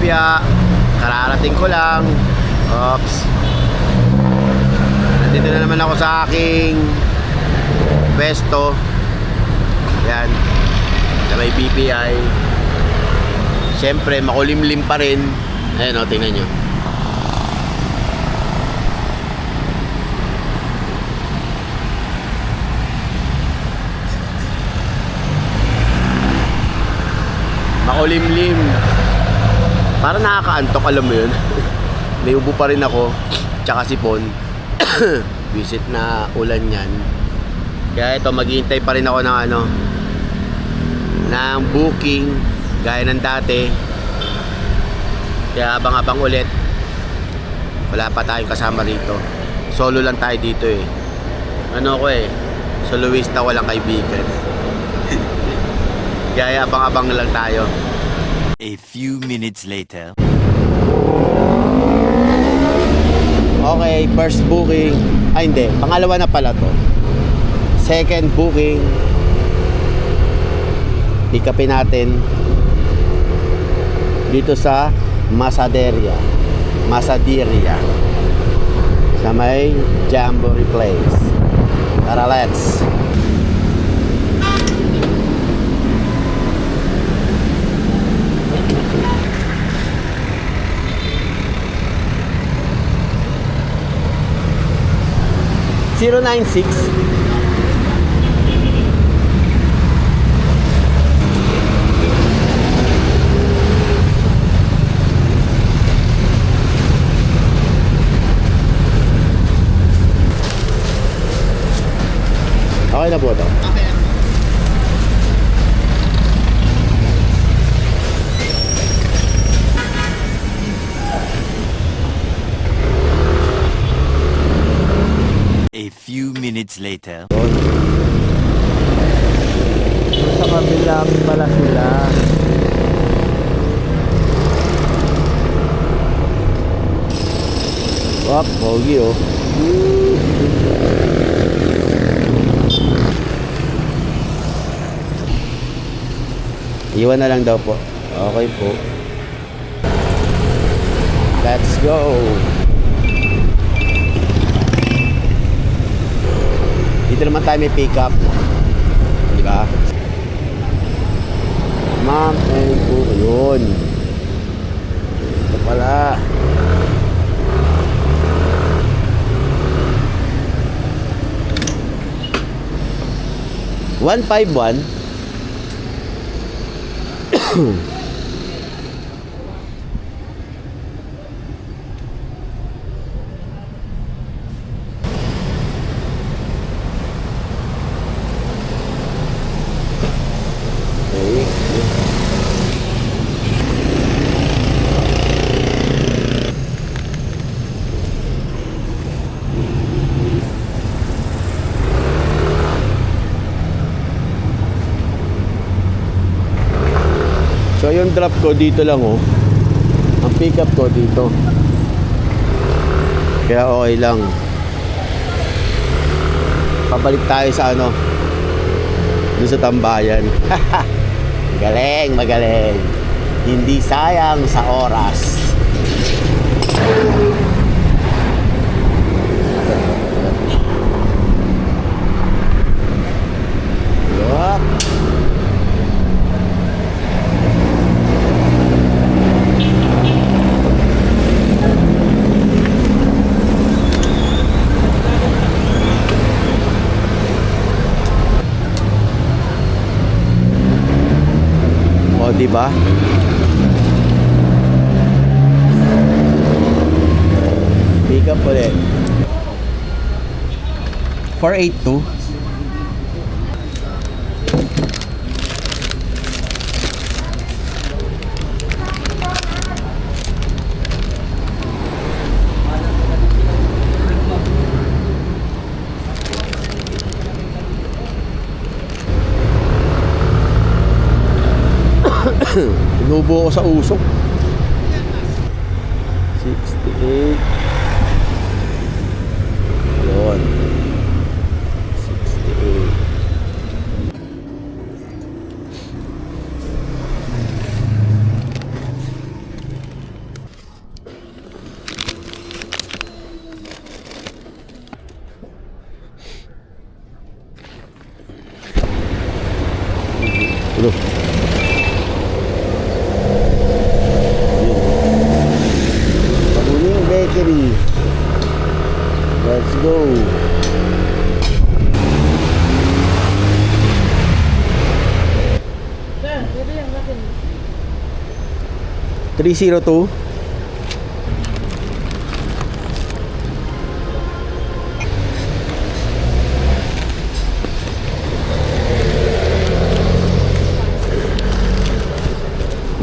Apia. Kararating ko lang. Oops. Nandito na naman ako sa aking pwesto. Yan. Sa may BPI. Siyempre, makulimlim pa rin. Ayan o, tingnan nyo. Makulimlim. Para nakakaantok, alam mo yun. May ubo pa rin ako. Tsaka sipon. Visit na ulan yan. Kaya ito, maghihintay pa rin ako ng ng booking. Gaya ng dati. Kaya abang-abang ulit. Wala pa tayong kasama rito. Solo lang tayo dito eh. Soloista, walang kaibigan. Kaya abang-abang lang tayo. A few minutes later. Okay, first booking. Ay hindi, pangalawa na pala to. Second booking. Pick upin natin dito sa Masadiria. Sa may Jamboree Place. Tara, let's. (096) Okay na po ito. Okay lang. A few minutes later. Sa kabilang pala sila. Wap, pogi oh. Iwan na lang daw po. Okay po. Let's go. Dito naman tayo may pick up. Diba? Ma'am and po. Yun. Ito pala. $151. So yung drop ko dito lang oh. Ang pick up ko dito. Kaya okay lang. Pabalik tayo sa doon sa tambayan. Magaling. Hindi sayang sa oras. Yup. O, diba? Pick up ulit. 482. Inubo ko sa usok. 68. Yun. 68. Let's go. Sir, pwede yan natin. 302.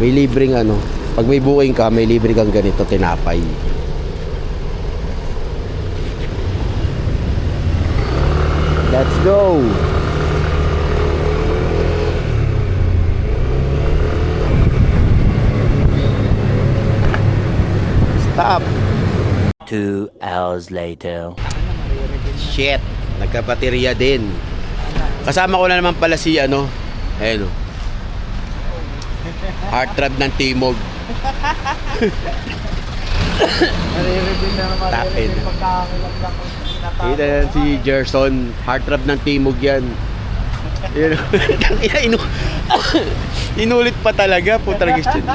May libreng ano, pag may booking ka, may libre kang ganito, tinapay. Let's go! Stop! 2 hours later. Shit! Nagkabaterya din. Kasama ko na naman pala si ano, ayun o. Heartthrob ng Timog. Nare-reveal na naman. Tapin. Nare-reveal pagkakakilang lang kung tinatawag. Kita yan si Gerson. Heartthrob ng Timog yan. Yun. Inulit pa talaga. Puta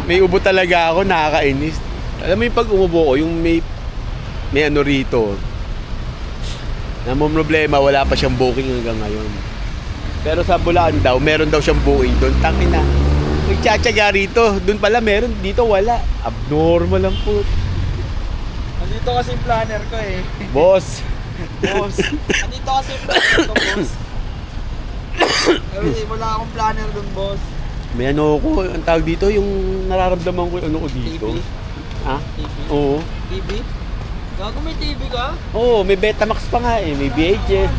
may ubo talaga ako. Nakakainis. Alam mo yung pag umubo ko, yung may ano rito. Namang problema, wala pa siyang booking hanggang ngayon. Pero sa Bulacan daw, meron daw siyang booking doon. Tangin na. Nagtsatsaga rito. Doon pala meron. Dito wala. Abnormal lang po. Andito kasi yung planner ko eh. Boss. Boss. Andito kasi yung planner ko, boss. Pero wala akong planner dun, boss. May ano ko, ang tawag dito, yung nararamdaman ko yung ano ko dito. TV? Ha? TV? Oo. TV? Gago may TV ka? Oo, may Betamax pa nga eh. May VHS.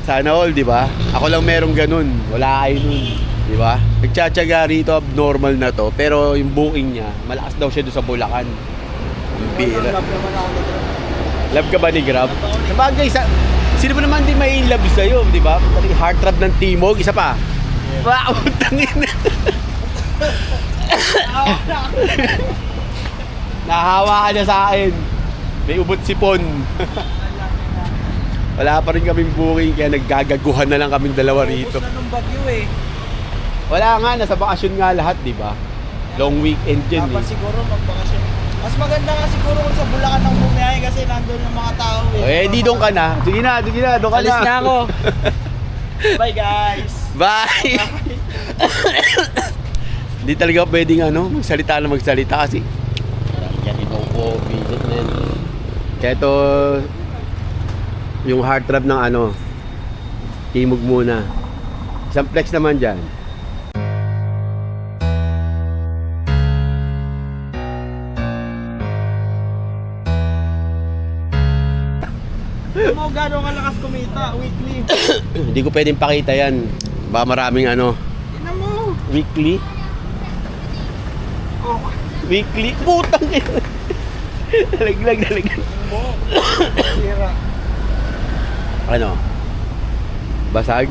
Sana all, di ba? Ako lang merong ganun. Wala kayo nun. Di ba? Nagtsatsaga rito, abnormal na to. Pero yung booking niya, malakas daw siya doon sa Bulacan. Yung bira. Love naman ako na dyan. Love ka ba ni Grab? Sabagay, sino ba naman di may love sa'yo, di ba? Heartthrob ng Timog, isa pa. Wow, tangin na. Nahawa ka na sa akin. May ubot sipon. Wala pa rin kaming booking, kaya naggagaguhan na lang kaming dalawa rito. Ubus na nung bagyo eh. Wala nga, nasa bakasyon nga lahat, di ba? Long weekend yun Dapat eh. siguro magbakasyon. Mas maganda nga siguro kung sa Bulacan ang bumiyahe kasi nandun yung mga tao eh. Eh, di doon ka na. Sige na, doon ka na. Alis na ako. Bye guys. Bye! Hindi talaga pwedeng ano, magsalita kasi yan ito po, visit na yan. Kaya ito, yung heartthrob ng ano, Timog muna. Isang flex naman dyan. Mo gano'ng kalakas kumita weekly. Hindi ko pwedeng pakita yan. Baka maraming ano, Tingnan mo. weekly. Oh, Weekly? Putang ina. Nalaglag. mo. Sira. Ano? Basag?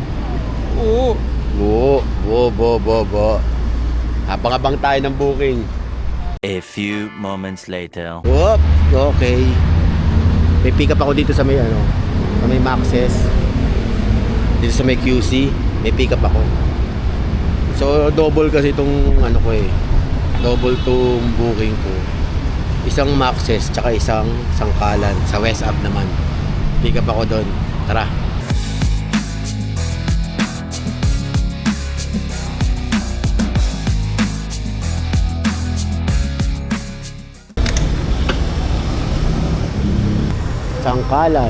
Oo. Bo. Abang-abang tayo ng booking. A few moments later. Whoop, okay. May pick up ako dito sa may ano, sa may Maxes. Dito sa may QC, may pick up ako. So double kasi itong ano ko eh. Double tong booking ko. Isang Maxes tsaka isang Sangkalan sa West Ave naman. Pick up ako doon. Tara. Sangkalan.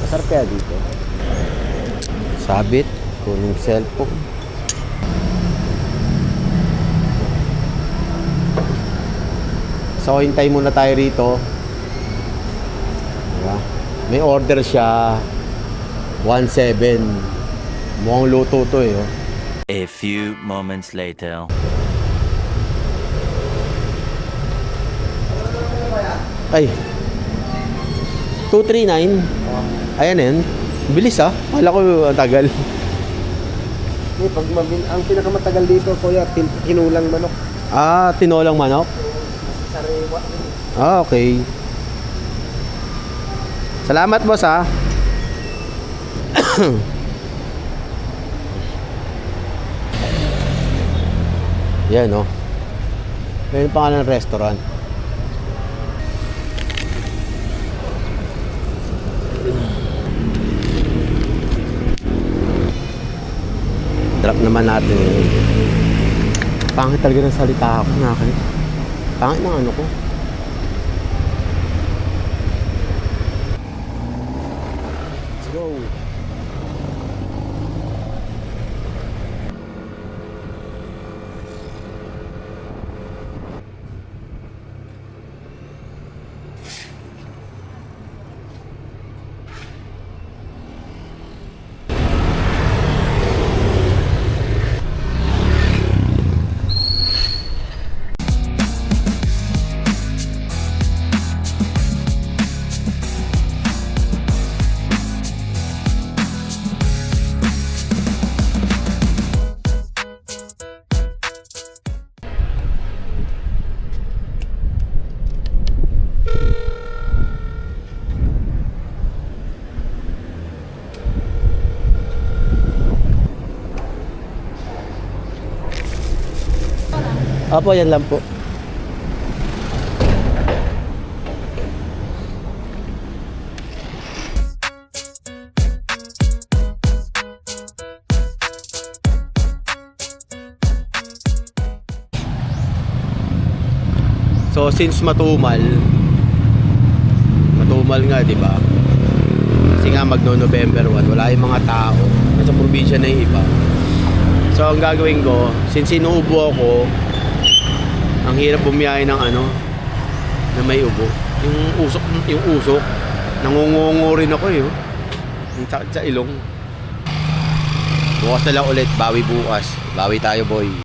Masarap kaya dito. Sabit, kuning cellphone. So, hintay muna tayo rito. Diba? May order siya 1.7. Mukhang luto to eh. Oh. A few moments later. Ay. 239. Ayan yan. Bilis ah. Akala ko ang tagal. Ang pinakamatagal dito, kuya, tinulang manok. Ah, tinolang manok? Sariwa. Ah, okay. Salamat, boss, ha. Yan, oh. Yan yung pangalan ng restaurant. naman natin eh. Pangit talaga ng salita ako, nakakalimutan. Pangit ng ano ko. Let's go. Apo, yan lang po. So since matumal nga, 'di ba? Kasi nga magno-November 1, wala yung mga tao. Nasa probinsya na yung iba. So ang gagawin ko, since inuubo ako, ang hirap bumiyahe ng ano na may ubo. Yung usok, nangungungo rin ako eh. Ang sakit sa ilong. Bukas na lang ulit, bawi bukas. Bawi tayo, boy.